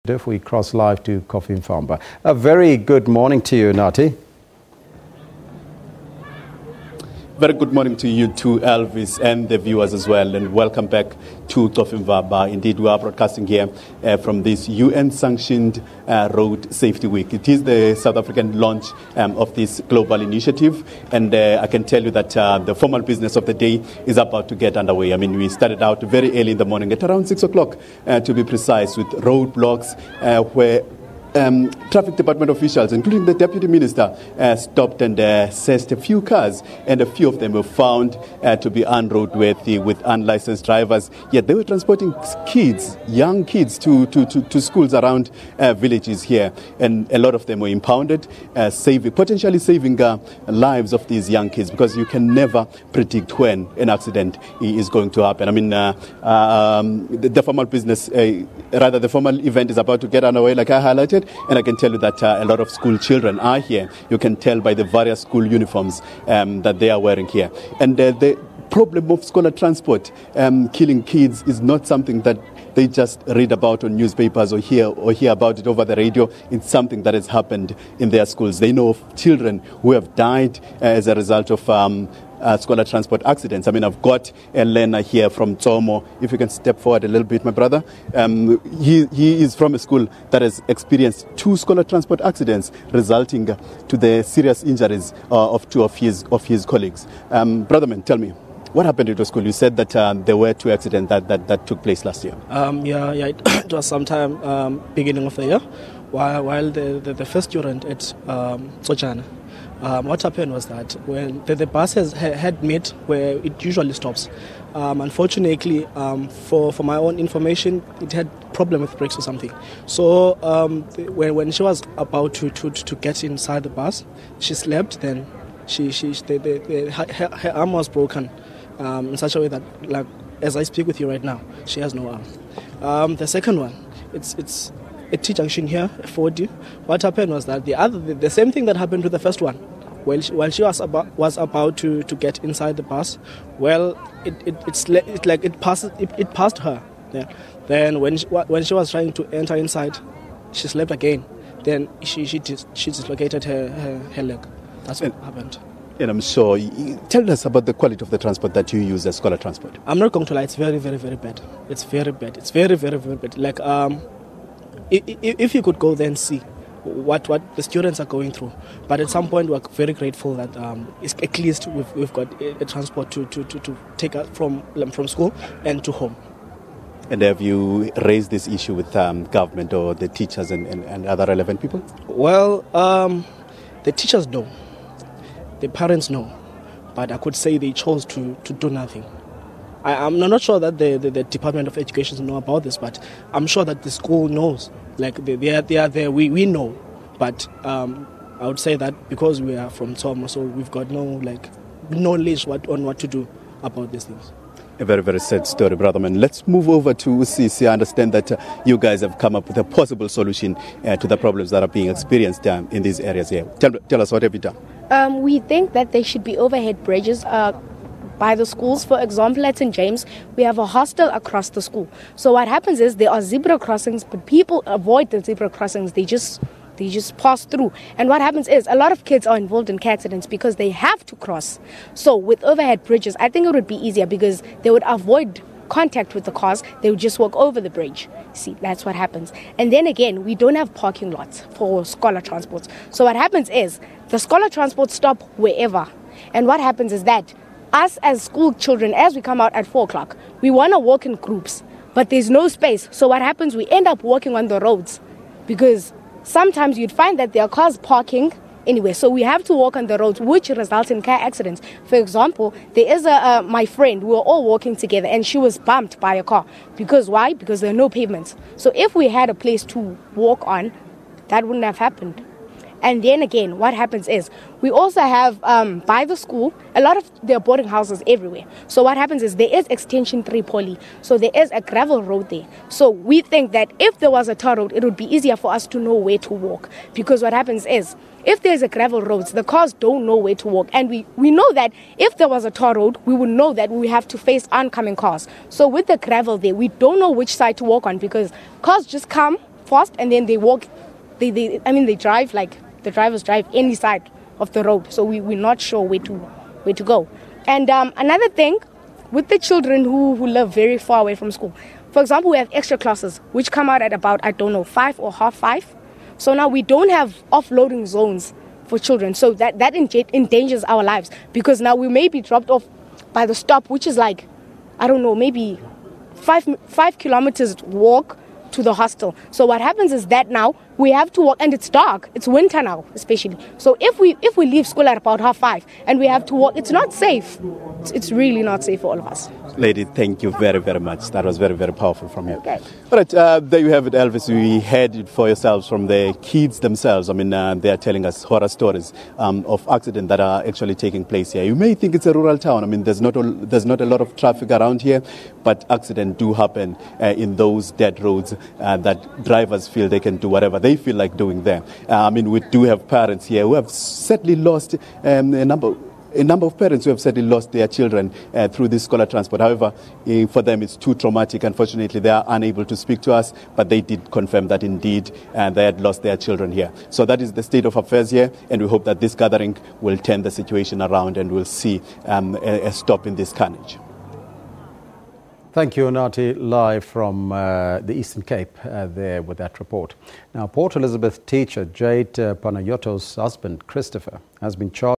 If we cross live to Cofimvaba. A very good morning to you, Unathi. Very good morning to you too, Elvis, and the viewers as well, and welcome back to Cofimvaba. Indeed, we are broadcasting here from this UN-sanctioned Road Safety Week. It is the South African launch of this global initiative, and I can tell you that the formal business of the day is about to get underway. I mean, we started out very early in the morning, at around 6 o'clock to be precise, with roadblocks where traffic department officials, including the deputy minister, stopped and searched a few cars, and a few of them were found to be unroadworthy with unlicensed drivers. Yet they were transporting kids, young kids, to schools around villages here, and a lot of them were impounded, potentially saving lives of these young kids, because you can never predict when an accident is going to happen. I mean, the formal business, the formal event is about to get underway, like I highlighted. And I can tell you that a lot of school children are here. You can tell by the various school uniforms that they are wearing here. And the problem of scholar transport killing kids is not something that they just read about on newspapers or hear about it over the radio. It's something that has happened in their schools. They know of children who have died as a result of scholar transport accidents. I mean, I've got a learner here from Tsomo. If you can step forward a little bit, my brother. He is from a school that has experienced 2 scholar transport accidents, resulting to the serious injuries of 2 of his colleagues. Brother man, tell me, what happened at your school? You said that there were 2 accidents that took place last year. It was sometime beginning of the year, while the first student at Sochana. What happened was that when the bus had met where it usually stops, unfortunately, for my own information, it had problem with brakes or something. So when she was about to get inside the bus, she slept. Then her arm was broken in such a way that, like, as I speak with you right now, she has no arm. The second one, it's a T-junction here, 40. What happened was that the same thing that happened to the first one. While she was about to get inside the bus, well, it passed her. Yeah. Then when she was trying to enter inside, she slept again. Then she dislocated her leg. That's what happened. And I'm sure, tell us about the quality of the transport that you use as scholar transport. I'm not going to lie, it's very, very, very bad. It's very bad. It's very, very, very bad. Like, if you could go there and see what the students are going through. But at some point, we're very grateful that at least we've got a transport to take us from school and to home. And have you raised this issue with government or the teachers and other relevant people? Well, the teachers know. The parents know. But I could say they chose to do nothing. I'm not sure that the Department of Education know about this, but I'm sure that the school knows. Like, they are there, we know. But I would say that because we are from Tsomo, so we've got no knowledge on what to do about these things. A very, very sad story, brother man. Let's move over to UCC. I understand that you guys have come up with a possible solution to the problems that are being experienced in these areas here. Tell us, what have you done? We think that there should be overhead bridges by the schools. For example, at St. James, we have a hostel across the school. So what happens is there are zebra crossings, but people avoid the zebra crossings. They just pass through. And what happens is a lot of kids are involved in car accidents because they have to cross. So with overhead bridges, I think it would be easier because they would avoid contact with the cars. They would just walk over the bridge. See, that's what happens. And then again, we don't have parking lots for scholar transports. So what happens is the scholar transports stop wherever. And what happens is that us as school children, as we come out at 4 o'clock, we want to walk in groups, but there's no space. So what happens, we end up walking on the roads because sometimes you'd find that there are cars parking anyway. So we have to walk on the roads, which results in car accidents. For example, there is my friend, we were all walking together and she was bumped by a car. Because why? Because there are no pavements. So if we had a place to walk on, that wouldn't have happened. And then again, what happens is we also have, by the school, a lot of there are boarding houses everywhere. So what happens is there is Extension 3 Poly. So there is a gravel road there. So we think that if there was a tar road, it would be easier for us to know where to walk. Because what happens is, if there's a gravel road, the cars don't know where to walk. And we know that if there was a tar road, we would know that we have to face oncoming cars. So with the gravel there, we don't know which side to walk on because cars just come fast, and then they walk. They drive like the drivers drive any side of the road. So we're not sure where to go. And another thing, with the children who live very far away from school, for example, we have extra classes which come out at about, 5 or half 5. So now we don't have offloading zones for children. So that endangers our lives, because now we may be dropped off by the stop, which is like, maybe 5 kilometers walk to the hostel. So what happens is that now we have to walk, and it's dark. It's winter now, especially. So if we leave school at about half 5 and we have to walk, it's not safe. It's really not safe for all of us. Lady, thank you very, very much. That was very, very powerful from you. Okay. All right, there you have it, Elvis. We heard it for yourselves from the kids themselves. They are telling us horror stories of accidents that are actually taking place here. You may think it's a rural town. There's not a lot of traffic around here, but accidents do happen in those dead roads that drivers feel they can do whatever they feel like doing there. We do have parents here who have sadly lost a number of parents who have sadly lost their children through this scholar transport. However, for them it's too traumatic. Unfortunately, they are unable to speak to us, but they did confirm that indeed they had lost their children here. So that is the state of affairs here, and we hope that this gathering will turn the situation around and we'll see a stop in this carnage. Thank you, Unathi, live from the Eastern Cape there with that report. Now, Port Elizabeth teacher Jade Panayoto's husband, Christopher, has been charged